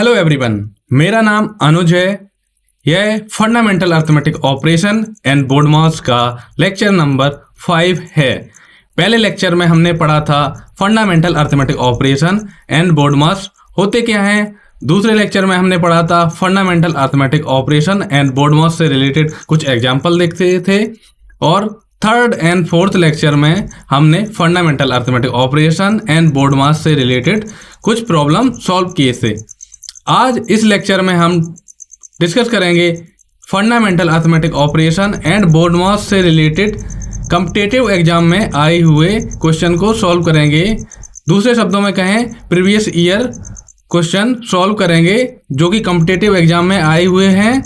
Hello everyone, मेरा नाम अनुज है। यह fundamental arithmetic operation and BODMAS का लेक्चर नंबर 5 है। पहले लेक्चर में हमने पढ़ा था fundamental arithmetic operation and BODMAS होते क्या हैं। दूसरे लेक्चर में हमने पढ़ा था fundamental arithmetic operation and BODMAS से रिलेटेड कुछ एग्जाम्पल देखते थे। और थर्ड एंड फोर्थ लेक्चर में हमने fundamental arithmetic operation and BODMAS से रिलेटेड कुछ प्रॉब्लम सॉल्व किए थे। आज इस लेक्चर में हम डिस्कस करेंगे fundamental arithmetic operation and BODMAS से रिलेटेड कॉम्पिटिटिव एग्जाम में आए हुए क्वेश्चन को सॉल्व करेंगे। दूसरे शब्दों में कहें, प्रीवियस ईयर क्वेश्चन सॉल्व करेंगे जो कि कॉम्पिटिटिव एग्जाम में आए हुए हैं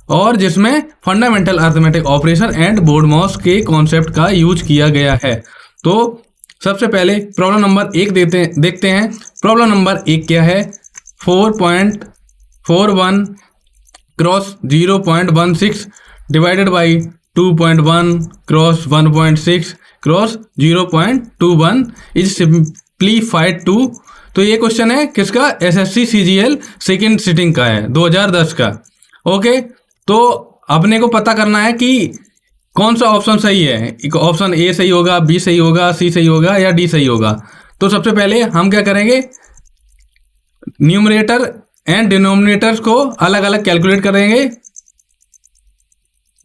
और जिसमें fundamental arithmetic operation and BODMAS के कॉन्सेप्ट का यूज किया गया है। तो सबसे पहले प्रॉब्लम नंबर 1 देखते हैं। प्रॉब्लम नंबर 1 क्या है? 4.41 cross 0.16 divided by 2.1 cross 1.6 cross 0.21 is simplified to. तो ये क्वेश्चन है किसका? एसएससी सीजीएल सेकेंड सिटिंग का है, 2010 का। ओके, तो अपने को पता करना है कि कौन सा ऑप्शन सही है। ऑप्शन ए सही होगा, बी सही होगा, सी सही होगा या डी सही होगा। तो सबसे पहले हम क्या करेंगे, न्यूमरेटर एंड डिनोमिनेटर्स को अलग अलग कैलकुलेट करेंगे,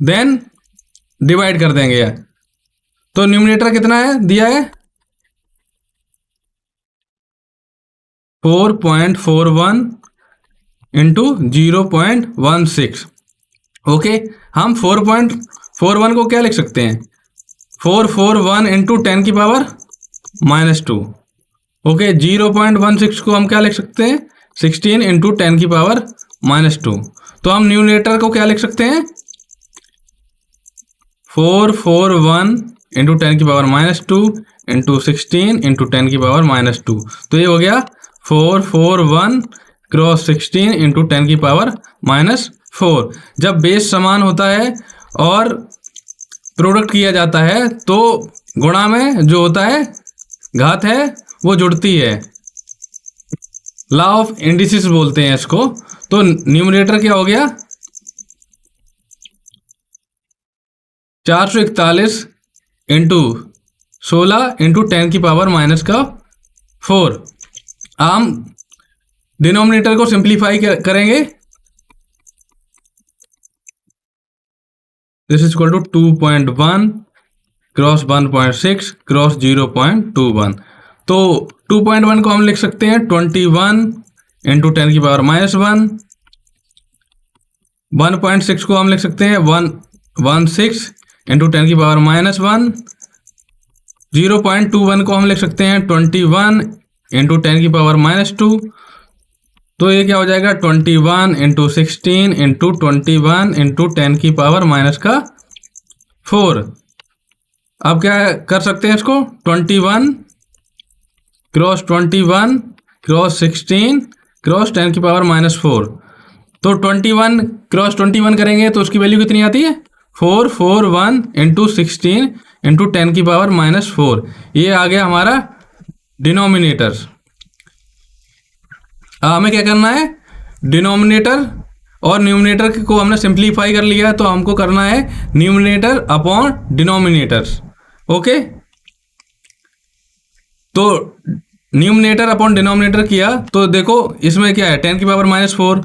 देन डिवाइड कर देंगे। तो न्यूमरेटर कितना है दिया है? 4.41 इंटू 0.16। ओके, हम 4.41 को क्या लिख सकते हैं? 441 इंटू 10 की पावर -2। ओके, 0.16 को हम क्या लिख सकते हैं? 16 इंटू 10 की पावर -2। तो हम न्यूमरेटर को क्या लिख सकते हैं? 441 इंटू 10 की पावर -2 इंटू 16 इंटू 10 की पावर -2। तो ये हो गया 441 क्रॉस 16 इंटू 10 की पावर -4। जब बेस समान होता है और प्रोडक्ट किया जाता है तो गुणा में जो होता है घात है वो जुड़ती है। लॉ ऑफ इंडिसेस बोलते हैं इसको। तो न्यूमरेटर क्या हो गया? 441 इंटू 16 इंटू 10 की पावर -4। हम डिनोमिनेटर को सिंप्लीफाई करेंगे। This is equal to 2.1 cross 1.6 cross 0.21। तो 2.1 को हम लिख सकते हैं 21 इंटू 10 की पावर -1। 1.6 को हम लिख सकते हैं 116 इंटू 10 की पावर -1। 0.21 को हम लिख सकते हैं 21 इंटू 10 की पावर -2। तो ये क्या हो जाएगा? 21 इंटू 16 इंटू 21 इंटू 10 की पावर -4। अब क्या कर सकते हैं इसको? 21 क्रॉस 21 क्रॉस 16 क्रॉस 10 की पावर -4। तो 21 क्रॉस 21 करेंगे तो उसकी वैल्यू कितनी आती है? 441 इंटू 16 इंटू 10 की पावर -4। ये आ गया हमारा डिनोमिनेटर। हमें क्या करना है? डिनोमिनेटर और न्यूमरेटर को हमने सिंप्लीफाई कर लिया, तो हमको करना है न्यूमरेटर अपॉन डिनोमिनेटर्स। ओके, तो न्यूमरेटर अपॉन डिनोमिनेटर किया तो देखो इसमें क्या है? 10 की पावर -4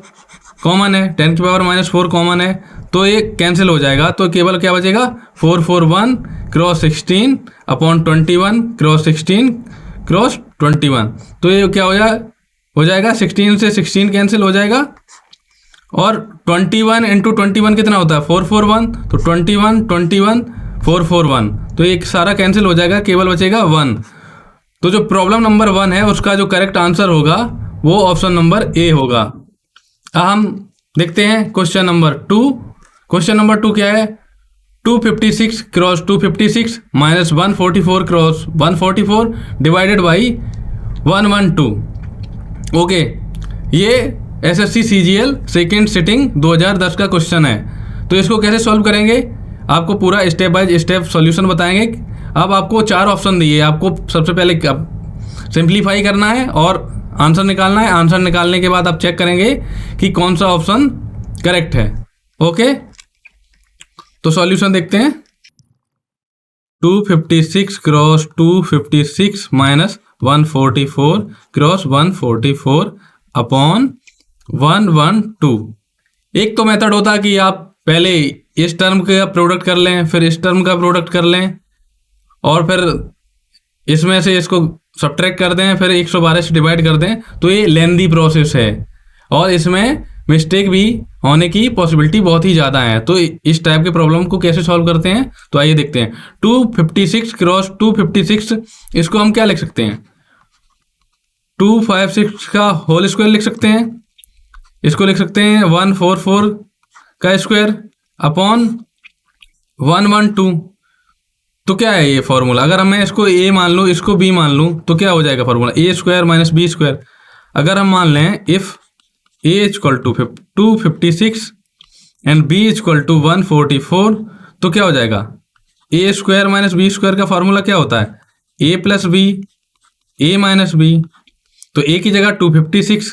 कॉमन है, 10 की पावर -4 कॉमन है, तो ये कैंसिल हो जाएगा। तो केवल क्या बचेगा? 441 क्रॉस 16 अपॉन 21 क्रॉस 16 क्रॉस 21। तो ये क्या हो जाएगा 16 से 16 कैंसिल हो जाएगा। और 21 इंटू 21 कितना होता है? 441। तो 21 21 441, तो ये सारा कैंसिल हो जाएगा, केवल बचेगा 1। तो जो प्रॉब्लम नंबर 1 है उसका जो करेक्ट आंसर होगा वो ऑप्शन नंबर ए होगा। हम देखते हैं क्वेश्चन नंबर 2। क्वेश्चन नंबर 2 क्या है? 256 cross 256 -144 cross 144 divided by 112। Okay, ये एसएससी सीजीएल सेकेंड सिटिंग 2010 का क्वेश्चन है। तो इसको कैसे सॉल्व करेंगे आपको पूरा स्टेप बाय स्टेप सॉल्यूशन बताएंगे। अब आपको 4 ऑप्शन दिए, आपको सबसे पहले सिंप्लीफाई करना है और आंसर निकालना है। आंसर निकालने के बाद आप चेक करेंगे कि कौन सा ऑप्शन करेक्ट है। ओके, तो सॉल्यूशन देखते हैं। 256 क्रॉस 256 माइनस 144 क्रॉस 144 अपॉन 112। एक तो मेथड होता है कि आप पहले इस टर्म का प्रोडक्ट कर लें, फिर इस टर्म का प्रोडक्ट कर लें, और फिर इसमें से इसको सब्ट्रैक्ट कर दें, फिर 112 से डिवाइड कर दें। तो ये लेंदी प्रोसेस है और इसमें मिस्टेक भी होने की पॉसिबिलिटी बहुत ही ज़्यादा है। तो इस टाइप के प्रॉब्लम को कैसे सॉल्व करते हैं, तो आइए देखते हैं। 256 क्रॉस 256, इसको हम क्या लिख सकते हैं? 256 का होल स्क्वायर लिख सकते हैं। इसको लिख सकते हैं 144 का स्क्वायर अपॉन 112। तो क्या है ये फॉर्मूला? अगर मैं इसको ए मान लूँ, इसको बी मान लूँ, तो क्या हो जाएगा formula? A square minus B square. अगर हम मान लें if A equal to 256 and B equal to 144, तो क्या हो जाएगा? A square minus B square का फॉर्मूला क्या होता है? A plus B, A minus B. तो ए की जगह 256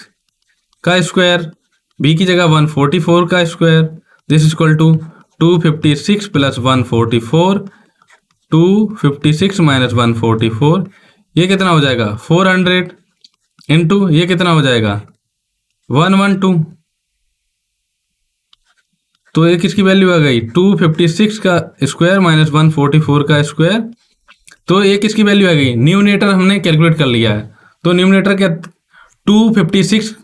का स्क्वायर, बी की जगह 144 का square, this is equal to 256 plus 144, 256 minus 144, ये कितना हो जाएगा? 400 इंटू ये कितना हो जाएगा? 112। तो ये किसकी वैल्यू आ गई? 256 का स्क्वायर माइनस 144 का स्क्वायर। तो ये किसकी वैल्यू आ गई? न्यूमरेटर हमने कैलकुलेट कर लिया है। तो न्यूमरेटर क्या? 256,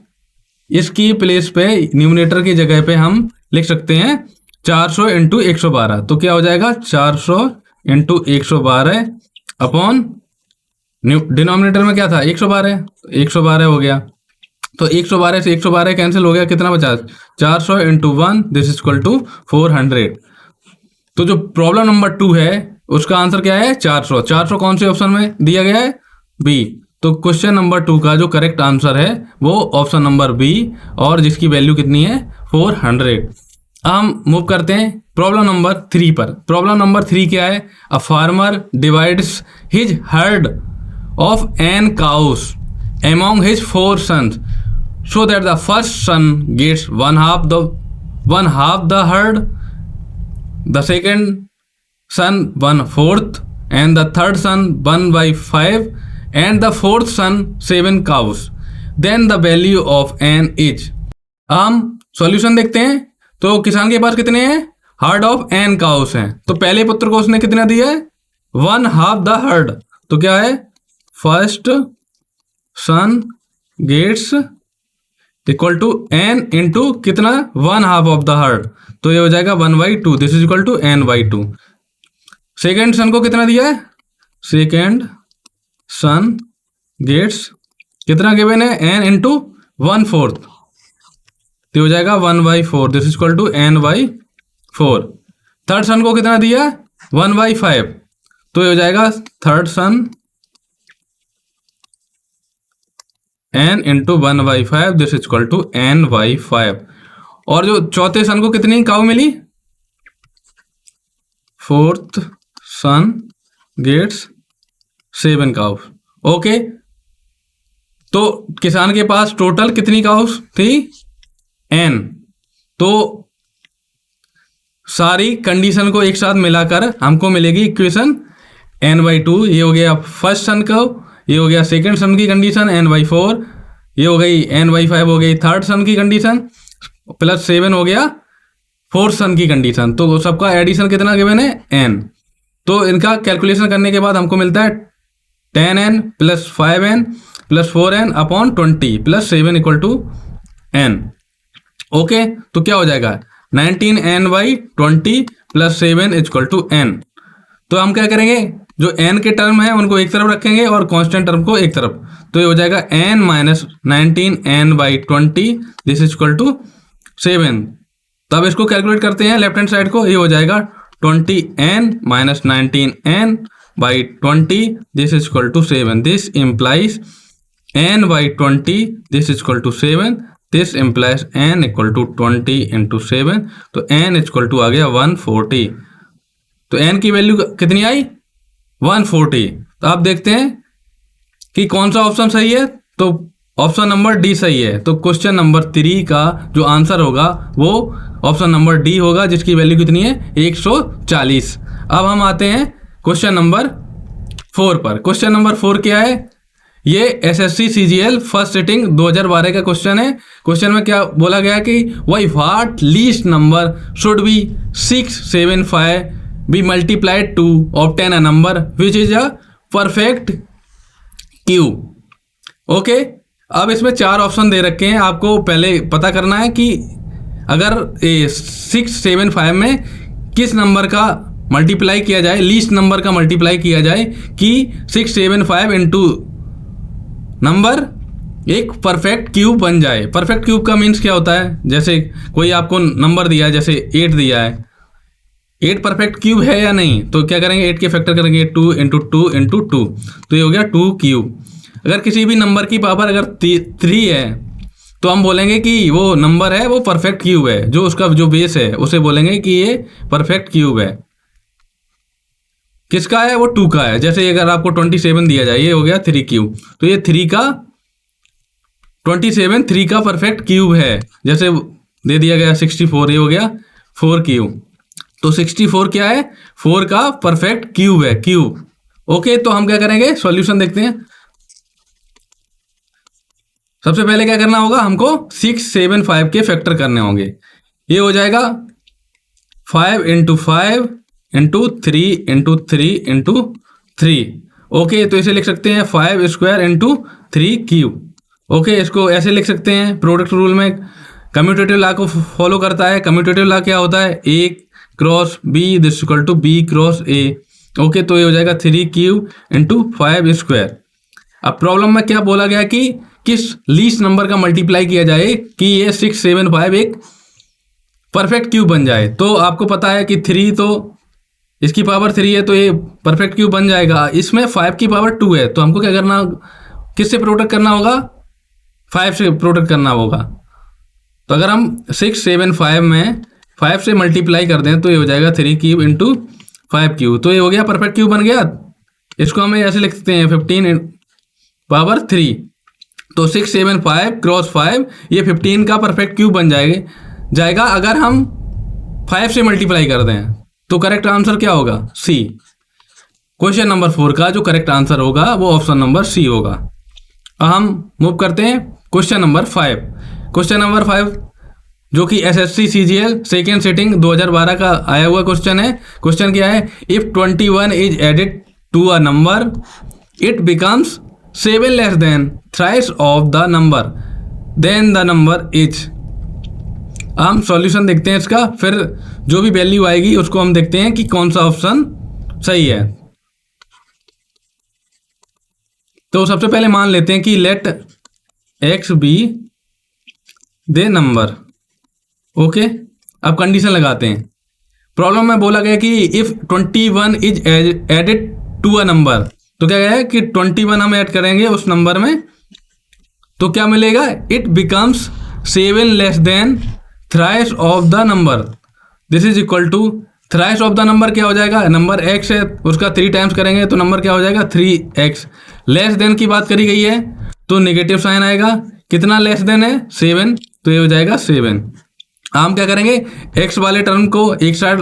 इसकी प्लेस पे न्यूमरेटर की जगह पे हम लिख सकते हैं 400 इंटू 112। तो क्या हो जाएगा? 400 इंटू 112 अपॉन डिनोमिनेटर में क्या था? 112, 112 हो गया। तो 112 से 112 कैंसिल हो गया, कितना बचा? 400 into 1, this is equal to 400। तो जो प्रॉब्लम नंबर 2 है उसका आंसर क्या है? 400। 400 कौन से ऑप्शन में दिया गया है? बी। तो क्वेश्चन नंबर 2 का जो करेक्ट आंसर है वो ऑप्शन नंबर बी, और जिसकी वैल्यू कितनी है? 400। हम मूव करते हैं प्रॉब्लम नंबर 3 पर। प्रॉब्लम नंबर 3 क्या है? A farmer divides his herd of an cows among his 4 sons, so that the first son gets one half the herd, the second son 1/4, and the third son 1/5, and the fourth son 7 cows. Then the value of n is. हम solution देखते हैं। तो किसान के पास कितने हैं? Heard of n cows हैं। तो पहले पुत्र को उसने कितना दिया है? 1/2 द हर्ड। तो क्या है? First son gets equal to n into कितना? 1/2 ऑफ द हर्ड। तो ये हो जाएगा 1/2, this is equal to n/2। Second son को कितना दिया है? सेकेंड सन गेट्स कितना गिवन है? n इंटू 1/4, तो हो जाएगा 1/4, this is equal to n/4। Third son को कितना दिया? 1/5, तो ये हो जाएगा third son n into 1/5, this is equal to n/5। और जो चौथे सन को कितनी काऊ मिली? Fourth son gets 7 cow. Okay, तो किसान के पास टोटल कितनी काउस थी? n। तो सारी कंडीशन को एक साथ मिलाकर हमको मिलेगी इक्वेशन n/2। ये हो गया फर्स्ट सन का, ये हो गया सेकंड सन की कंडीशन n/4, ये हो गई n/5 हो गई थर्ड सन की कंडीशन, प्लस 7 हो गया फोर्थ सन की कंडीशन। तो सबका एडिशन कितना गिवन है? n। तो इनका कैलकुलेशन करने के बाद हमको मिलता है 10n plus 5n plus 4n upon 20 plus 7 equal to n। Okay, तो क्या हो जाएगा? 19n/20 plus 7 equal to n। तो हम क्या करेंगे? जो n के टर्म है उनको एक तरफ रखेंगे और कांस्टेंट टर्म को एक तरफ। तो ये हो जाएगा n minus 19n/20, this is equal to 7। तब इसको कैलकुलेट करते हैं लेफ्ट हैंड साइड को। ये हो जाएगा 20n minus 19n/20, this is equal to 7। This implies n/20, this is equal to 7। This implies n equal to 20 into 7। तो n equal to आ गया 140। तो n की वैल्यू कितनी आई? 140। तो आप देखते हैं कि कौन सा ऑप्शन सही है। तो ऑप्शन नंबर डी सही है। तो क्वेश्चन नंबर 3 का जो आंसर होगा वो ऑप्शन नंबर डी होगा, जिसकी वैल्यू कितनी है 140। अब हम आते हैं क्वेश्चन नंबर 4 पर। क्वेश्चन नंबर 4 क्या है? ये एसएससी सीजीएल फर्स्ट सिटिंग 2012 का क्वेश्चन है। क्वेश्चन में क्या बोला गया कि why what least number should be 675 be multiplied to obtain a number which is a perfect cube. Okay, अब इसमें 4 ऑप्शन दे रखे हैं। आपको पहले पता करना है कि अगर 675 में किस नंबर का मल्टीप्लाई किया जाए, लीस्ट नंबर का मल्टीप्लाई किया जाए कि 675 इंटू नंबर एक परफेक्ट क्यूब बन जाए। परफेक्ट क्यूब का मीन्स क्या होता है? जैसे कोई आपको नंबर दिया है, जैसे 8 दिया है, 8 परफेक्ट क्यूब है या नहीं, तो क्या करेंगे 8 के फैक्टर करेंगे 2 इंटू 2 इंटू 2, तो ये हो गया 2 क्यूब। अगर किसी भी नंबर की पावर अगर 3 है तो हम बोलेंगे कि वो नंबर है वो परफेक्ट क्यूब है, जो उसका जो बेस है उसे बोलेंगे कि ये परफेक्ट क्यूब है। किसका है? वो 2 का है। जैसे अगर आपको 27 दिया जाए, ये हो गया 3 क्यूब, तो ये 3 का 27 3 का परफेक्ट क्यूब है। जैसे दे दिया गया 64, ये हो गया 4 क्यूब, तो 64 क्या है? 4 का परफेक्ट क्यूब है, क्यूब। ओके, तो हम क्या करेंगे, सॉल्यूशन देखते हैं। सबसे पहले क्या करना होगा, हमको 675 के फैक्टर करने होंगे। ये हो जाएगा 5 into 5 into 3 into 3 into 3। Okay, तो इसे लिख सकते हैं 5 स्क्वायर इंटू 3 क्यूब। ओके, इसको ऐसे लिख सकते हैं। प्रोडक्ट रूल में कम्यूटेटिव लॉ को फॉलो करता है। कम्यूटेटिव लॉ क्या होता है? A cross B this equal to B cross A. Okay, तो ये हो जाएगा 3 क्यूब इंटू 5 स्क्वायर। अब प्रॉब्लम में क्या बोला गया कि किस लीस्ट नंबर का मल्टीप्लाई किया जाए कि ये 675 एक परफेक्ट क्यूब बन जाए। तो आपको पता है कि 3 तो इसकी पावर 3 है, तो ये परफेक्ट क्यूब बन जाएगा। इसमें 5 की पावर 2 है, तो हमको क्या करना, किससे प्रोडक्ट करना होगा? 5 से प्रोडक्ट करना होगा। तो अगर हम 675 में 5 से मल्टीप्लाई कर दें तो ये हो जाएगा 3 क्यूब इंटू 5 क्यूब, तो ये हो गया परफेक्ट क्यूब बन गया। इसको हम ऐसे लिख सकते हैं 15 पावर 3, तो 675 क्रॉस 5 ये 15 का परफेक्ट क्यूब बन जाएगा अगर हम 5 से मल्टीप्लाई कर दें। तो करेक्ट आंसर क्या होगा? सी। क्वेश्चन नंबर 4 का जो करेक्ट आंसर होगा वो ऑप्शन नंबर सी होगा। अब हम मूव करते हैं क्वेश्चन नंबर 5। क्वेश्चन नंबर 5 जो कि एसएससी सीजीएल सेकेंड सिटिंग 2012 का आया हुआ क्वेश्चन है। क्वेश्चन क्या है? If 21 is added to a number it becomes 7 less than thrice of the number then the number is. हम सॉल्यूशन देखते हैं इसका, फिर जो भी वैल्यू आएगी उसको हम देखते हैं कि कौन सा ऑप्शन सही है। तो सबसे पहले मान लेते हैं कि let X be the number. Okay, अब कंडीशन लगाते हैं। प्रॉब्लम में बोला गया कि if 21 is added to a number, तो क्या है कि 21 हम ऐड करेंगे उस नंबर में, तो क्या मिलेगा? It becomes 7 less than thrice of the number this is equal to thrice of the number क्या हो जाएगा? नंबर एक्स है, उसका 3 टाइम्स करेंगे तो नंबर क्या हो जाएगा? 3x। लेस देन की बात करी गई है तो नेगेटिव साइन आएगा। कितना लेस देन है? 7, तो ये हो जाएगा 7। हम क्या करेंगे, x वाले टर्म को एक साइड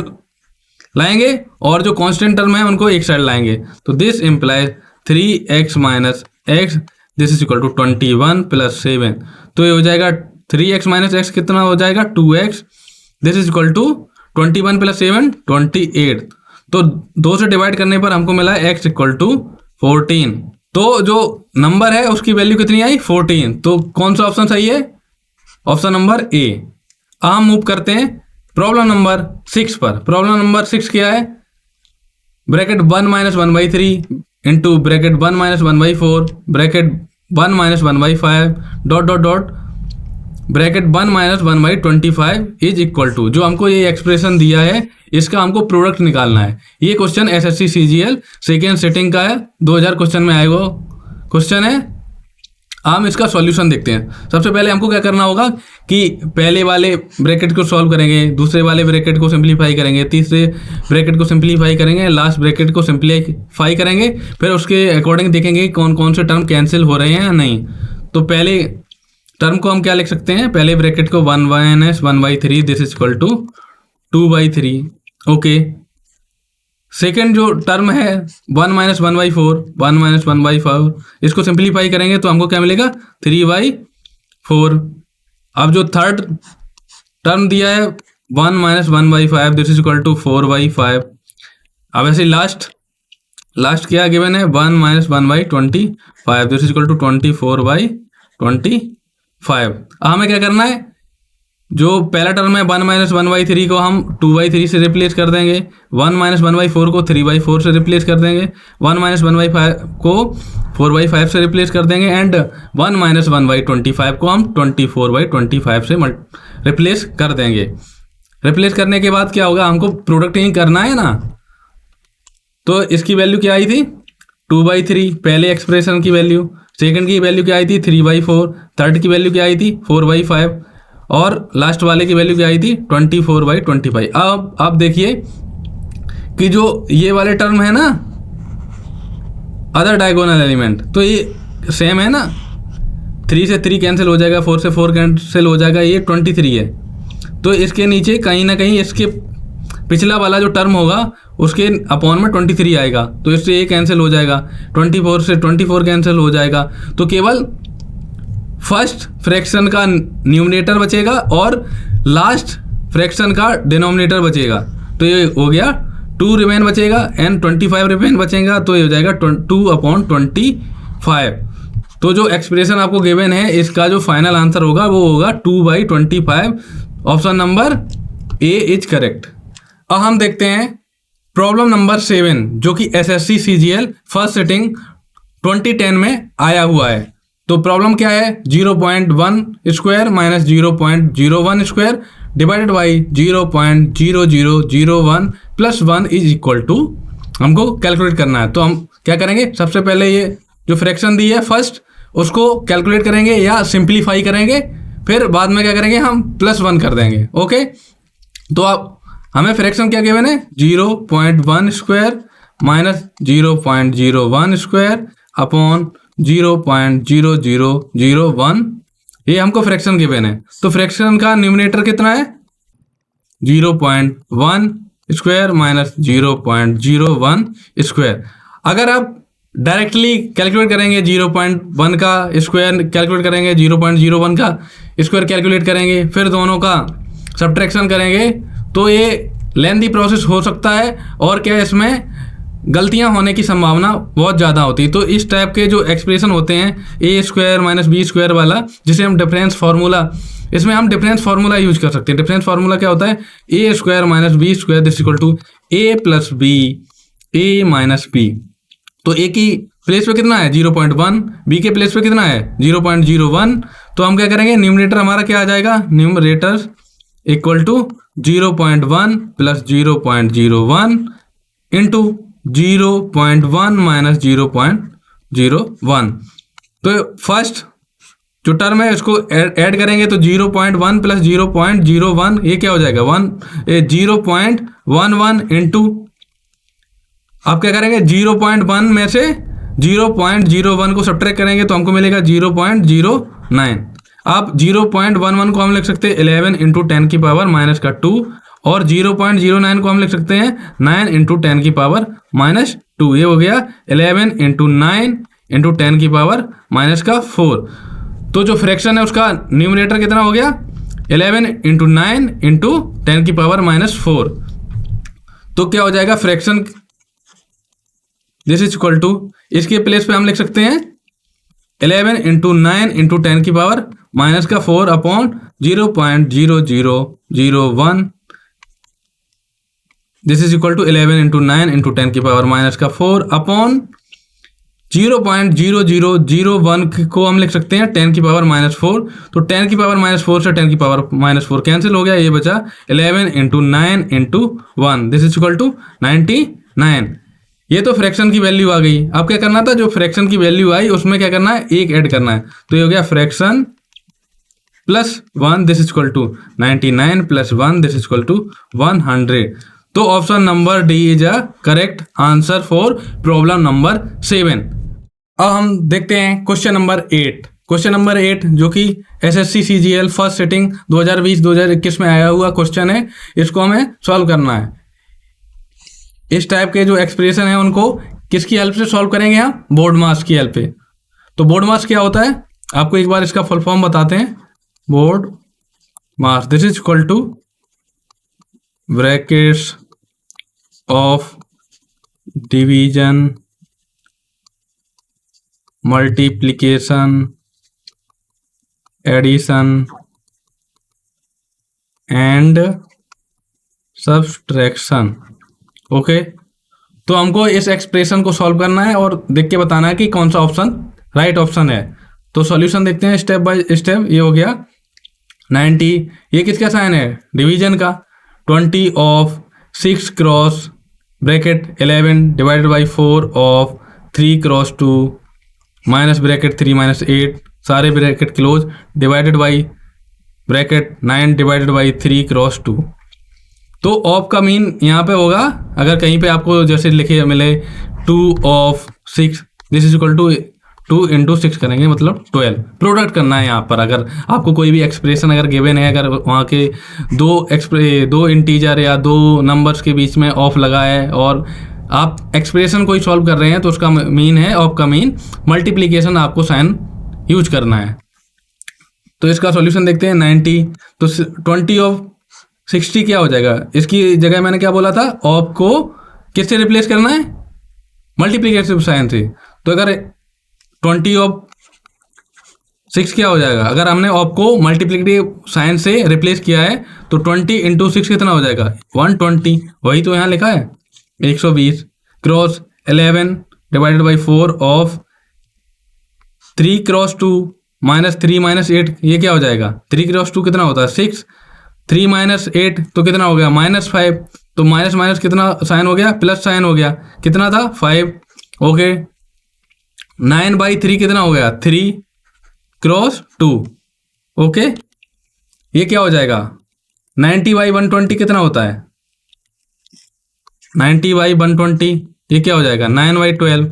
लाएंगे और जो कांस्टेंट टर्म है उनको एक साइड लाएंगे, तो this implies 3x minus X this is equal to 21 plus 7, तो ये हो जाएगा 3x माइनस एक्स कितना हो जाएगा? 2x this is equal to 21 plus 7 28। तो 2 से डिवाइड करने पर हमको मिला x इक्वल टू 14। तो जो नंबर है उसकी वैल्यू कितनी आई? 14। तो कौन सा ऑप्शन सही है? Option number A. हम मूव करते हैं प्रॉब्लम नंबर 6 पर। प्रॉब्लम नंबर 6 क्या है? Bracket 1 minus 1/3 into bracket 1 minus 1/4 bracket 1 minus 1/5 dot dot dot bracket 1 minus 1/25 is equal to, जो हमको ये एक्सप्रेशन दिया है इसका हमको प्रोडक्ट निकालना है। ये question SSC CGL second sitting का है, 2000 क्वेश्चन में आएगा क्वेश्चन है। हम इसका सॉल्यूशन देखते हैं। सबसे पहले हमको क्या करना होगा कि पहले वाले ब्रैकेट को सॉल्व करेंगे, दूसरे वाले ब्रैकेट को सिंप्लीफाई करेंगे, तीसरे ब्रैकेट को सिंप्लीफाई करेंगे, लास्ट ब्रैकेट को सिंप्लीफाई करेंगे, फिर उसके अकॉर्डिंग देखेंगे कौन कौन से टर्म कैंसिल हो रहे हैं या नहीं। तो पहले टर्म को हम क्या लिख सकते हैं, पहले ब्रैकेट को 1 minus 1/3 this is equal to 2/3। Okay, second जो टर्म है 1 माइनस 1/4, 1 माइनस 1/4, इसको सिंप्लीफाई करेंगे तो हमको क्या मिलेगा 3/4। अब जो थर्ड टर्म दिया है 1 minus 1/5 this is equal to 4/5। अब ऐसे लास्ट क्या गिवन है 1 minus 1/25 this is equal to 24/25। हमें क्या करना है, जो पहला टर्म है 1 माइनस 1/3 को हम 2/3 से रिप्लेस कर देंगे, 1 माइनस 1/4 को 3/4 से रिप्लेस कर देंगे, 1 माइनस 1/5 को 4/5 से रिप्लेस कर देंगे एंड 1 माइनस 1/25 को हम 24/25 से रिप्लेस कर देंगे। रिप्लेस करने के बाद क्या होगा, हमको प्रोडक्ट ही करना है ना, तो इसकी वैल्यू क्या आई थी 2/3 पहले एक्सप्रेशन की वैल्यू, सेकंड की वैल्यू क्या आई थी 3/4, थर्ड की वैल्यू क्या आई थी 4/5 और लास्ट वाले की वैल्यू क्या आई थी 24/25। अब आप देखिए कि जो ये वाले टर्म है ना अदर डायगोनल एलिमेंट, तो ये सेम है ना, 3 से 3 कैंसिल हो जाएगा, 4 से 4 कैंसिल हो जाएगा, ये 23 है। तो इसके नीचे कहीं ना कहीं इसके पिछला वाला जो टर्म होगा उसके अपॉन में 23 आएगा, तो इससे ये कैंसिल हो जाएगा, 24 से 24 कैंसिल हो जाएगा, तो केवल फर्स्ट फ्रैक्शन का न्यूमरेटर बचेगा और लास्ट फ्रैक्शन का डिनोमिनेटर बचेगा। तो ये हो गया 2 रिमेन बचेगा एंड 25 रिमेन बचेगा, तो ये हो जाएगा 2/25। तो जो एक्सप्रेशन आपको गिवन है इसका जो फाइनल आंसर होगा वो होगा 2/25। Option number A is correct. अब हम देखते हैं प्रॉब्लम नंबर 7 जो कि SSC CGL फर्स्ट सिटिंग 2010 में आया हुआ है। तो प्रॉब्लम क्या है, 0.1 square minus 0.01 square divided by 0.0001 plus 1 is equal to, हमको कैलकुलेट करना है। तो हम क्या करेंगे, सबसे पहले ये जो फ्रैक्शन दी है फर्स्ट उसको कैलकुलेट करेंगे या सिंप्लीफाई करेंगे, फिर बाद में क्या करेंगे हम +1 कर देंगे। ओके, तो अब हमें फ्रैक्शन क्या गिवन है 0.1 स्क्वायर माइनस 0.01 स्क्वायर अपॉन 0.0001, ये हमको फ्रैक्शन गिवन है। तो फ्रैक्शन का न्यूमरेटर कितना है 0.1 स्क्वायर माइनस 0.01 स्क्वायर। अगर आप डायरेक्टली कैलकुलेट करेंगे 0.1 का स्क्वायर कैलकुलेट करेंगे, 0.01 का स्क्वायर कैलकुलेट करेंगे, फिर दोनों का सब्ट्रैक्शन करेंगे, तो ये लेंथी प्रोसेस हो सकता है और क्या इसमें गलतियां होने की संभावना बहुत ज़्यादा होती है। तो इस टाइप के जो एक्सप्रेशन होते हैं ए स्क्वायर माइनस बी स्क्वायर वाला, जिसे हम डिफरेंस फार्मूला, इसमें हम डिफरेंस फार्मूला यूज कर सकते हैं। डिफरेंस फार्मूला क्या होता है, A square minus B square this equal to A plus B A minus B. तो ए की प्लेस पे कितना है 0.1, बी के प्लेस पे कितना है 0.01, तो हम क्या करेंगे न्यूमरेटर हमारा क्या आ जाएगा, numerator equal to 0.1 plus 0.01 into 0.1 minus 0.01। तो फर्स्ट जो टर्म है इसको ऐड करेंगे तो 0.1 प्लस 0.01 ये क्या हो जाएगा 0.11 इंटू, आप क्या करेंगे 0.1 में से 0.01 को सब्ट्रैक्ट करेंगे तो हमको मिलेगा 0.09। आप 0.11 को हम लिख सकते हैं 11 इंटू 10 की पावर माइनस का 2 और 0.09 को हम लिख सकते हैं 9 इंटू 10 की पावर माइनस 2। ये हो गया 11 इंटू 9 इंटू 10 की पावर माइनस का 4। तो जो फ्रैक्शन है उसका न्यूमरेटर कितना हो गया 11 इंटू 9 इंटू 10 की पावर माइनस 4। तो क्या हो जाएगा fraction this is equal to, इसके प्लेस पे हम लिख सकते हैं 11 इंटू 9 इंटू 10 की पावर माइनस का 4 upon 0.0001 this is equal to 11 into 9 into 10 की पावर माइनस का 4 अपॉन 0.0001 को हम लिख सकते हैं 10 की पावर माइनस 4। तो 10 की पावर माइनस 4 से 10 की पावर माइनस 4 कैंसिल हो गया, ये बचा 11 into 9 into 1 this is equal to 99। ये तो फ्रैक्शन की वैल्यू आ गई। अब क्या करना था, जो फ्रैक्शन की वैल्यू आई उसमें क्या करना है एक ऐड करना है, तो ये हो गया fraction plus 1 this is equal to 99 plus 1 this is equal to 100। तो option number D is a correct answer for problem number 7। अब हम देखते हैं क्वेश्चन नंबर 8। क्वेश्चन नंबर 8 जो कि एसएससी सीजीएल फर्स्ट सिटिंग 2020-2021 में आया हुआ क्वेश्चन है, इसको हमें सॉल्व करना है। इस टाइप के जो एक्सप्रेशन है उनको किसकी हेल्प से सॉल्व करेंगे हम? बोर्ड मास की हेल्प पे। तो बोर्ड मास क्या होता है आपको एक बार इसका फुल फॉर्म बताते हैं। BODMAS this is equal to brackets of division multiplication addition and subtraction. Okay, तो हमको इस एक्सप्रेशन को सॉल्व करना है और देख के बताना है कि कौन सा ऑप्शन राइट ऑप्शन है। तो सॉल्यूशन देखते हैं स्टेप बाय स्टेप। ये हो गया 90, ये किसका साइन है? डिवीजन का। 20 of 6 cross bracket 11 divided by 4 of 3 cross 2 minus bracket 3 minus 8 सारे bracket close divided by bracket 9 divided by 3 cross 2। तो ऑफ का मीन यहाँ पे होगा, अगर कहीं पे आपको जैसे लिखे मिले 2 of 6 this is equal to 2 into 6 करेंगे मतलब 12। प्रोडक्ट करना है यहाँ पर। अगर आपको कोई भी एक्सप्रेशन अगर गिवन है, अगर वहाँ के दो इंटीजर या दो नंबर्स के बीच में ऑफ लगा है और आप एक्सप्रेशन कोई सॉल्व कर रहे हैं तो उसका मीन है, ऑफ का मीन मल्टीप्लीकेशन आपको साइन यूज करना है। तो इसका सॉल्यूशन देखते हैं 90। तो 20 ऑफ 60 क्या हो जाएगा? इसकी जगह मैंने क्या बोला था? ऑफ को किससे रिप्लेस करना है? मल्टीप्लीकेटिव साइन से। तो अगर 20 ऑफ 6 क्या हो जाएगा? अगर हमने ऑफ को मल्टीप्लीकेटिव साइन से रिप्लेस किया है तो 20 इंटू 6 कितना हो जाएगा? 120। वही तो यहाँ लिखा है 120 cross 11 divided by 4 of 3 cross 2 minus 3 minus 8 ये क्या हो जाएगा? 3 क्रॉस 2 कितना होता है? 6। 3 माइनस 8 तो कितना हो गया? माइनस 5। तो माइनस माइनस कितना साइन हो गया? प्लस साइन हो गया। कितना था? 5। ओके, 9/3 कितना हो गया? 3 क्रॉस 2। ओके, ये क्या हो जाएगा? 90/120 कितना होता है? 90/120 ये क्या हो जाएगा? 9/12।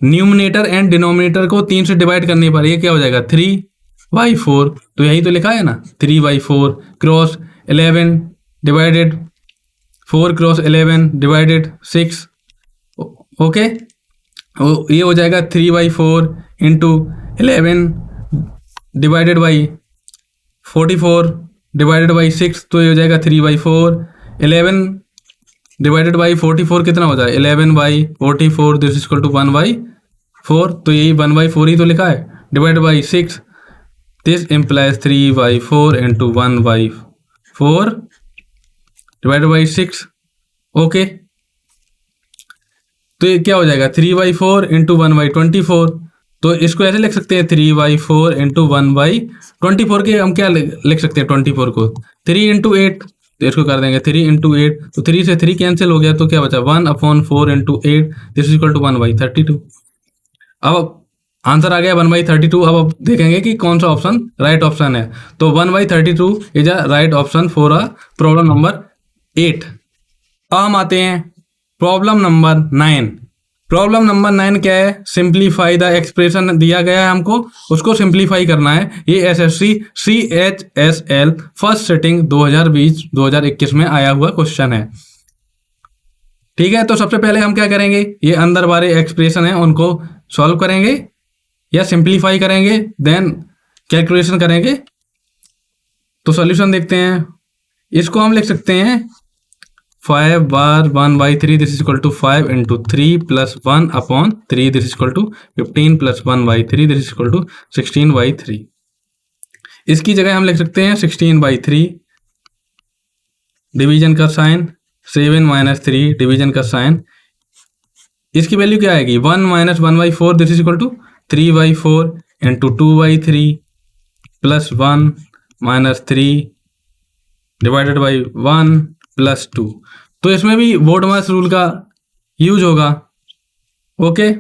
न्यूमिनेटर एंड डिनोमिनेटर को 3 से डिवाइड करने पर ये क्या हो जाएगा? 3/4। तो यही तो लिखा है ना 3/4 cross 11 divided 4 cross 11 divided 6। Okay, ये हो जाएगा 3/4 into 11 divided by 44 divided by 6। तो ये हो जाएगा 3/4। 11 डिवाइडेड बाई 44 कितना होता है? 11/44 दिस इज इक्वल टू 1/4। तो यही 1/4 ही तो लिखा है divided by 6। This implies 3/4 into 1/4 divided by 6। Okay, तो ये क्या हो जाएगा? 3/4 इंटू 1/24। तो इसको ऐसे लिख सकते हैं 3/4 इंटू 1/24 के हम क्या लिख सकते हैं? 24 को 3 इंटू 8। तो इसको कर देंगे 3 इंटू 8। तो 3 से 3 कैंसिल हो गया तो क्या बचा? 1/4 into 8 this is equal to 1/32। अब आंसर आ गया 1/32। अब देखेंगे कि कौन सा ऑप्शन राइट ऑप्शन है। तो 1/32 is a right option for a problem number 8। अब हम आते हैं प्रॉब्लम नंबर 9। प्रॉब्लम नंबर 9 क्या है? सिंप्लीफाई द एक्सप्रेशन दिया गया है हमको, उसको सिंप्लीफाई करना है। ये एसएससी CHSL फर्स्ट सिटिंग 2020-2021 में आया हुआ क्वेश्चन है। ठीक है, तो सबसे पहले हम क्या करेंगे? ये अंदर वाले एक्सप्रेशन है उनको सॉल्व करेंगे या सिंप्लीफाई करेंगे, देन कैलकुलेशन करेंगे। तो सॉल्यूशन देखते हैं। इसको हम लिख सकते हैं 5 बार 1/3 this is equal to 5 into 3 plus 1/3 this is equal to 15 plus 1/3 this is equal to 16/3। इसकी जगह हम लिख सकते हैं 16/3 डिवीजन का साइन 7 माइनस 3 डिवीजन का साइन। इसकी वैल्यू क्या आएगी? 1 minus 1/4 this is equal to 3/4 into 2/3 plus 1 minus 3 divided by 1 plus 2। तो इसमें भी बोर्ड मास रूल का यूज होगा। ओके,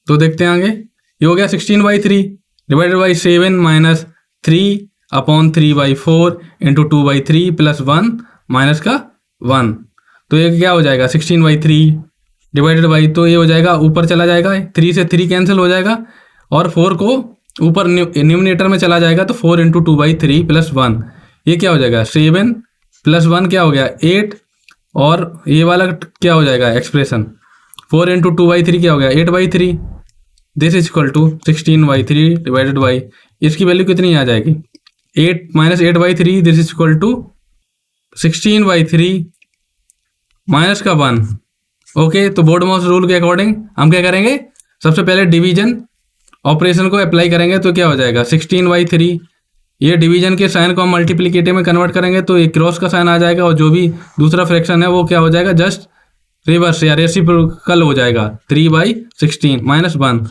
तो देखते हैं आगे। ये हो गया 16/3 divided by 7 minus 3/3/4 into 2/3 plus 1 minus का 1। तो ये क्या हो जाएगा? 16/3 डिवाइडेड बाई, तो ये हो जाएगा ऊपर चला जाएगा 3 से 3 कैंसिल हो जाएगा और 4 को ऊपर न्यूमिनेटर में चला जाएगा तो 4 इंटू 2/3 प्लस 1, ये क्या हो जाएगा 7 प्लस 1 क्या हो गया 8, और ये वाला क्या हो जाएगा एक्सप्रेशन 4 इंटू 2/3 क्या हो गया 8/3, this is equal to 16/3 divided by, इसकी वैल्यू कितनी आ जाएगी 8 minus 8/3, this is equal to 16/3 minus का 1। ओके, तो बोर्डमॉस रूल के अकॉर्डिंग हम क्या करेंगे, सबसे पहले डिवीजन ऑपरेशन को अप्लाई करेंगे तो क्या हो जाएगा 16/3, ये डिवीजन के साइन को हम मल्टीप्लिकेटिव में कन्वर्ट करेंगे तो एक क्रॉस का साइन आ जाएगा, और जो भी दूसरा फ्रैक्शन है वो क्या हो जाएगा जस्ट रिवर्स या रेसिप्रोकल हो जाएगा 3/16 माइनस 1,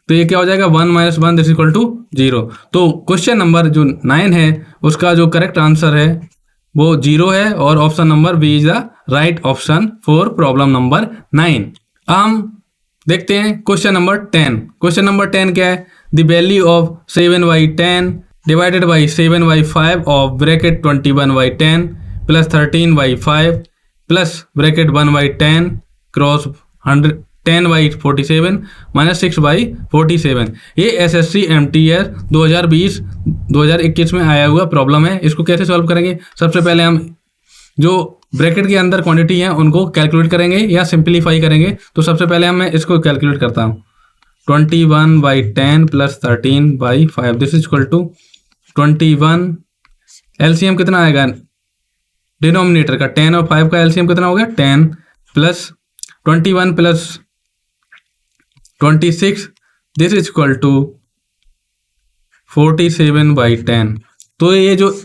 तो ये क्या हो जाएगा 1 माइनस 1 दिस इक्वल टू 0। तो क्वेश्चन नंबर जो 9 है उसका जो करेक्ट आंसर है वो 0 है, और option number B is the right option for problem number 9। हम देखते हैं क्वेश्चन नंबर 10। क्वेश्चन नंबर 10 क्या है, the value of 7/10 divided by 7/5 of bracket 21/10 plus 13/5 plus bracket 1/10 cross 10/47 minus 6/47। ये SSC MTS 2020-2021 में आया हुआ प्रॉब्लम है। इसको कैसे सॉल्व करेंगे, सबसे पहले हम जो ब्रैकेट के अंदर क्वांटिटी है उनको कैलकुलेट करेंगे या सिंप्लीफाई करेंगे। तो सबसे पहले मैं इसको कैलकुलेट करता हूँ 21/10 plus 13/5 this is equal to 21, LCM कितना आएगा डिनोमिनेटर का 10 और 5 का LCM कितना हो गया 10 plus 21 plus 26 this is equal to 47/10। तो ये जो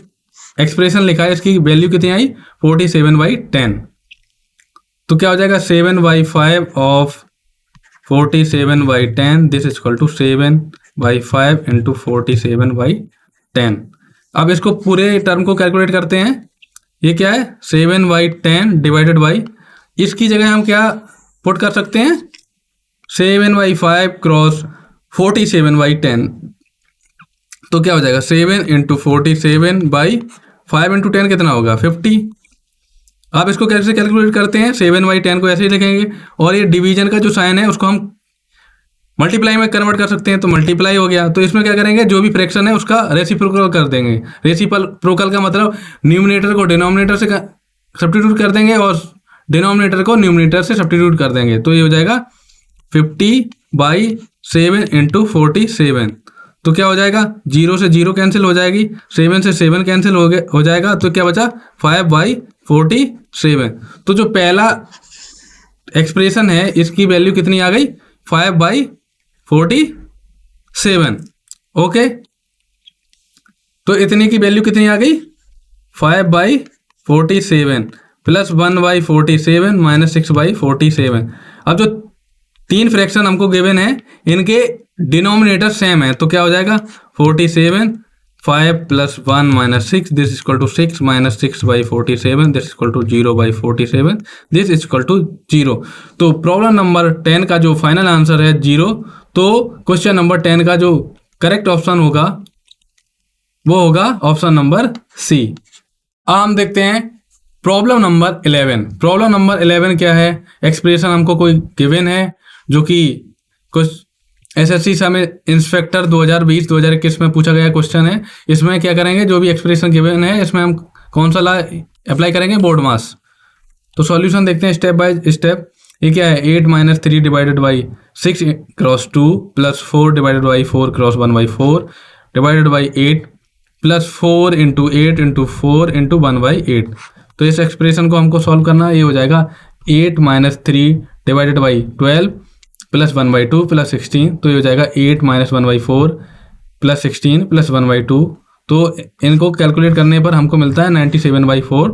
एक्सप्रेशन लिखा है इसकी वैल्यू कितनी आई 47/10। तो क्या हो जाएगा 7/5 of 47/10 this is equal to 7/5 into 47/10। अब इसको पूरे टर्म को कैलकुलेट करते हैं। ये क्या है 7/10 डिवाइडेड बाई, इसकी जगह हम क्या पुट कर सकते हैं 7/5 क्रॉस 47/10, तो क्या हो जाएगा 7 इंटू 47/5 इंटू 10 कितना होगा 50। आप इसको कैसे कैलकुलेट करते हैं 7/10 को ऐसे ही लिखेंगे, और ये डिवीजन का जो साइन है उसको हम मल्टीप्लाई में कन्वर्ट कर सकते हैं, तो मल्टीप्लाई हो गया। तो इसमें क्या करेंगे जो भी फ्रैक्शन है उसका रेसिप्रोकल कर देंगे। रेसिप्रोकल का मतलब न्यूमिनेटर को डिनोमिनेटर से सब्स्टिट्यूट कर देंगे और डिनोमिनेटर को न्यूमिनेटर से सब्स्टिट्यूट कर देंगे, तो ये हो जाएगा 50/7 इंटू 47। तो क्या हो जाएगा 0 से 0 कैंसिल हो जाएगी, 7 से 7 कैंसिल हो जाएगा, तो क्या बचा 5/47। तो जो पहला एक्सप्रेशन है इसकी वैल्यू कितनी आ गई 5/47। ओके, तो इतनी की वैल्यू कितनी आ गई 5/47 प्लस 1/47 माइनस 6/47। अब जो 3 फ्रैक्शन हमको गिवन है इनके डिनोमिनेटर सेम है, तो क्या हो जाएगा 47 5 plus 1 minus 6 this is equal to 6 minus 6/47 this equal to 0/47 this is equal to 0। तो प्रॉब्लम नंबर 10 का जो फाइनल आंसर है 0। तो क्वेश्चन नंबर 10 का जो करेक्ट ऑप्शन होगा वो होगा ऑप्शन नंबर सी। अब हम देखते हैं प्रॉब्लम नंबर 11। प्रॉब्लम नंबर 11 क्या है, एक्सप्रेशन हमको कोई गिवन है जो कि कुछ SSC सब इंस्पेक्टर 2020-2021 में पूछा गया क्वेश्चन है। इसमें क्या करेंगे जो भी एक्सप्रेशन गिवन है इसमें हम कौन सा लॉ अप्लाई करेंगे बोर्ड मास। तो सॉल्यूशन देखते हैं स्टेप बाय स्टेप। ये क्या है 8 minus 3 divided by 6 cross 2 plus 4 divided by 4 cross 1/4 divided by 8 plus 4 into 8 into 4 into 1/8। तो इस एक्सप्रेशन को हमको सॉल्व करना है। ये हो जाएगा 8 minus 3 divided by 12 plus 1/2 plus 16। तो ये हो जाएगा 8 माइनस 1/4 प्लस 16 प्लस 1/2। तो इनको कैलकुलेट करने पर हमको मिलता है 97/4।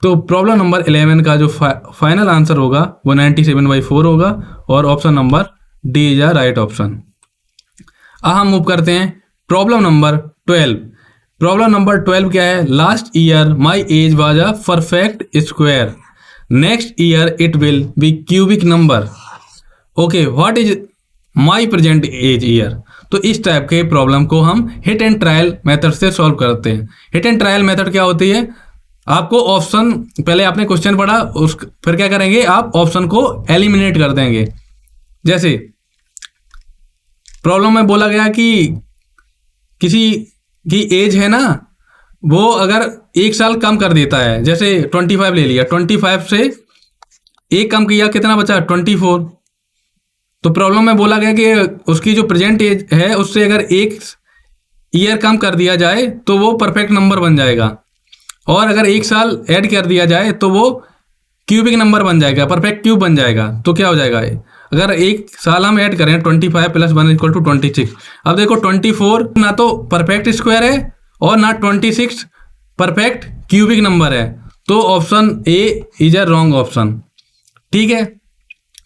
तो प्रॉब्लम नंबर 11 का जो फाइनल आंसर होगा वो 97/4 होगा, और option number D is the right option. अब हम मूव करते हैं प्रॉब्लम नंबर 12। प्रॉब्लम नंबर 12 क्या है, last year my age was a perfect square, next year it will be cubic number. Okay, what is my present age year. तो इस type के problem को हम हिट एंड ट्रायल मेथड से solve करते हैं। हिट एंड ट्रायल मेथड क्या होती है, आपको ऑप्शन पहले आपने क्वेश्चन पढ़ा फिर क्या करेंगे आप ऑप्शन को एलिमिनेट कर देंगे। जैसे प्रॉब्लम में बोला गया कि किसी की एज है ना, वो अगर 1 साल कम कर देता है, जैसे 25 ले लिया, 25 से 1 कम किया, कितना बचा? 24। तो प्रॉब्लम में बोला गया कि उसकी जो प्रेजेंट एज है उससे अगर 1 ईयर कम कर दिया जाए तो वो परफेक्ट नंबर बन जाएगा, और अगर 1 साल ऐड कर दिया जाए तो वो क्यूबिक नंबर बन जाएगा, परफेक्ट क्यूब बन जाएगा। तो क्या हो जाएगा, अगर 1 साल हम ऐड करें 25 + 1 = 26। अब देखो 24 ना तो परफेक्ट स्क्वायर है और ना 26 परफेक्ट क्यूबिक नंबर है, तो option A is a wrong option. ठीक है,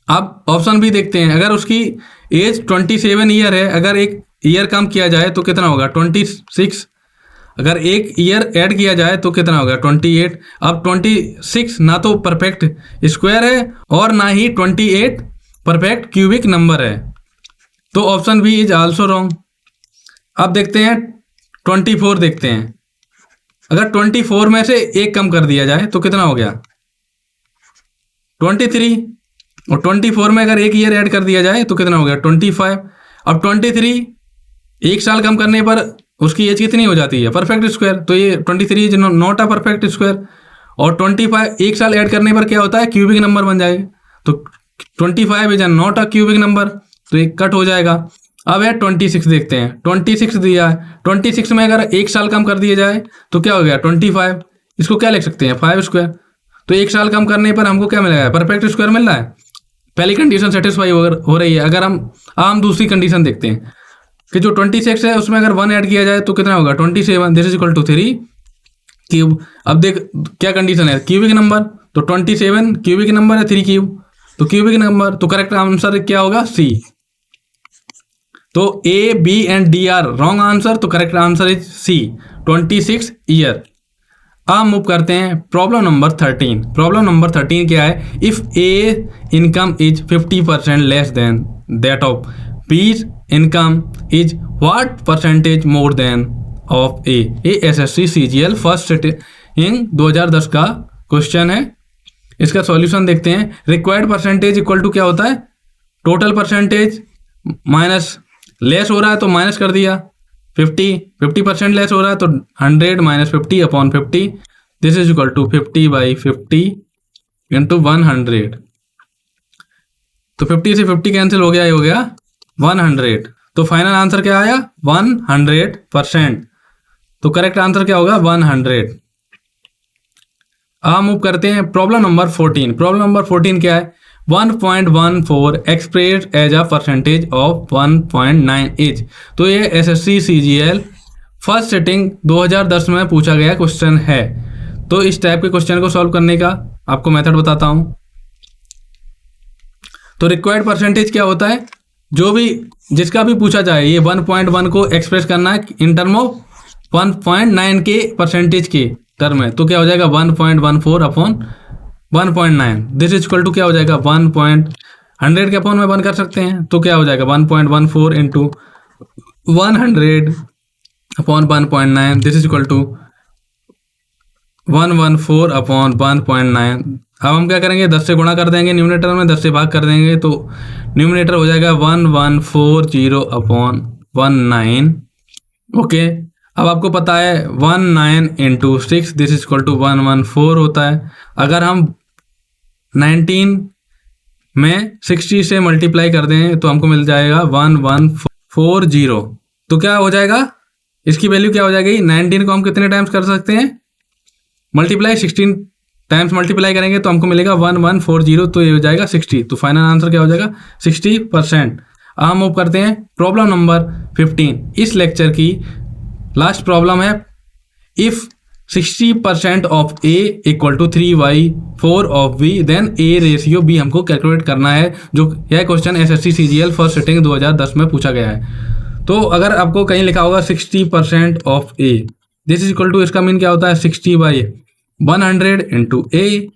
अब ऑप्शन बी देखते हैं। अगर उसकी एज 27 ईयर है, अगर 1 ईयर कम किया जाए तो कितना होगा? 26। अगर 1 ईयर ऐड किया जाए तो कितना होगा? 28। अब 26 ना तो परफेक्ट स्क्वायर है और ना ही 28 परफेक्ट क्यूबिक नंबर है, तो option B is also wrong. अब देखते हैं 24, देखते हैं। अगर 24 में से 1 कम कर दिया जाए तो कितना हो गया? 23। और 24 में अगर 1 ईयर ऐड कर दिया जाए तो कितना हो गया? 25। अब 23 1 साल कम करने पर उसकी एज कितनी हो जाती है? Perfect square. तो ये 23 is not a perfect square. और 25 1 साल ऐड करने पर क्या होता है? क्यूबिक नंबर बन जाएगा। तो 25 is not a cubic number, तो ये कट हो जाएगा। अब है 26, देखते हैं। 26 दिया है, 26 में अगर 1 साल कम कर दिया जाए तो क्या हो गया? 25। इसको क्या लिख सकते हैं? 5 स्क्वायर। तो 1 साल कम करने पर हमको क्या मिलेगा? परफेक्ट स्क्वायर मिल रहा है। पहली कंडीशन सेटिस्फाई हो रही है। अगर हम दूसरी कंडीशन देखते हैं कि जो 26 है उसमें अगर 1 ऐड किया जाए तो कितना होगा? 27। This is equal to 3 cube. अब देख क्या कंडीशन है? Cubic number. तो 27 क्यूबिक नंबर है, 3 क्यूब तो क्यूबिक नंबर। तो करेक्ट आंसर क्या होगा? सी। तो A, B and D are wrong answer, तो correct answer is C, 26 year. अब मूव करते हैं प्रॉब्लम नंबर 13। प्रॉब्लम नंबर 13 क्या है? If A income is 50% less than that of B's income is what percentage more than of A. SSC CGL first sitting 2010 का question है। इसका solution देखते हैं। रिक्वायर्ड परसेंटेज इक्वल टू क्या होता है? टोटल परसेंटेज माइनस, लेस हो रहा है तो माइनस कर दिया, 50% लेस हो रहा है तो 100 - 50/50। This is equal to 50/50 into 100। तो 50 से 50 कैंसिल हो गया, ये हो गया 100। तो फाइनल आंसर क्या आया? 100%। तो करेक्ट आंसर क्या होगा? 100। अब मूव करते हैं प्रॉब्लम नंबर 14। प्रॉब्लम नंबर 14 क्या है? 1.14 expressed as a percentage of 1.9 as. तो ये एसएससी सीजीएल फर्स्ट सिटिंग 2010 में पूछा गया क्वेश्चन है। तो इस टाइप के क्वेश्चन को सॉल्व करने का आपको मेथड बताता हूं। तो रिक्वायर्ड परसेंटेज क्या होता है? जो भी जिसका भी पूछा जाए, ये 1.1 को एक्सप्रेस करना है इन टर्म ऑफ 1.9 के परसेंटेज के टर्म है, तो क्या हो जाएगा? 1.14/1.9। दिस इज इक्वल टू क्या हो जाएगा? 100 के अपॉन में 1 कर सकते हैं, तो क्या हो जाएगा? 1.14 into 100/1.9। This is equal to 114/1.9। अब हम क्या करेंगे? 10 से गुणा कर देंगे न्यूमरेटर में, 10 से भाग कर देंगे तो न्यूमरेटर हो जाएगा 1140/19। ओके, अब आपको पता है 19 into 6 this is equal to 114 होता है। अगर हम 19 में 60 से मल्टीप्लाई कर दें तो हमको मिल जाएगा 1140। तो क्या हो जाएगा? इसकी वैल्यू क्या हो जाएगी? 19 को हम कितने टाइम्स कर सकते हैं? मल्टीप्लाई 16 टाइम्स मल्टीप्लाई करेंगे तो हमको मिलेगा 1140, तो ये हो जाएगा 60। तो फाइनल आंसर क्या हो जाएगा? 60%। अब हम मूव करते हैं प्रॉब्लम नंबर 15। इस लेक्चर की लास्ट प्रॉब्लम है। If 60% of A equal to 3/4 of B then A ratio B हमको कैलकुलेट करना है। जो यह question SSC CGL first sitting 2010 में पूछा गया है। तो अगर आपको कहीं लिखा होगा 60% of A, this is equal to, इसका मीन क्या होता है? 60/100 इंटू ए।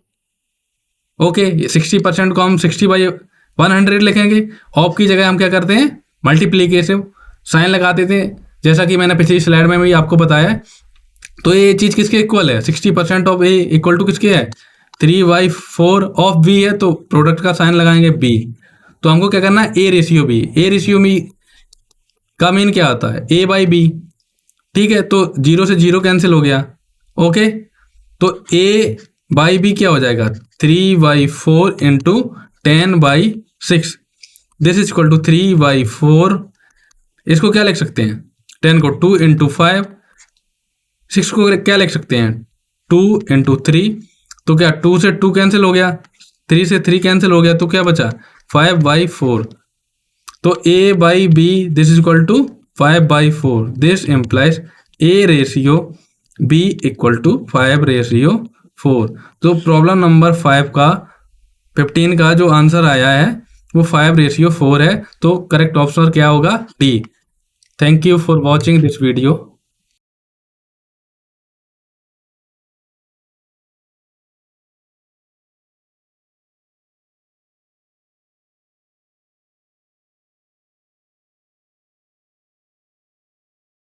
ओके, 60% को हम 60/100 लिखेंगे। ऑफ की जगह हम क्या करते हैं? मल्टीप्लीकेटिव साइन लगा देते हैं, जैसा कि मैंने पिछली स्लाइड में भी आपको बताया। तो ये चीज़ किसके इक्वल है? 60% ऑफ ए इक्वल टू किसके है? 3/4 ऑफ बी है, तो प्रोडक्ट का साइन लगाएंगे बी। तो हमको क्या करना है? A ratio B. A ratio B का मीन क्या आता है, ए बाई बी। ठीक है, तो 0 से 0 कैंसिल हो गया। ओके, तो ए बाई बी क्या हो जाएगा, 3/4 into 10/6, this is equal to 3/4। इसको क्या लिख सकते हैं, 10 को 2 इंटू 5, 6 को क्या लिख सकते हैं, 2 इंटू 3। तो क्या 2 से 2 कैंसिल हो गया, 3 से 3 कैंसिल हो गया, तो क्या बचा 5/4। तो a by B this is equal to 5/4। This implies a ratio b equal to 5/4। तो प्रॉब्लम नंबर 15 का जो आंसर आया है वो 5/4 है। तो करेक्ट ऑप्शन क्या होगा, D. Thank you for watching this video.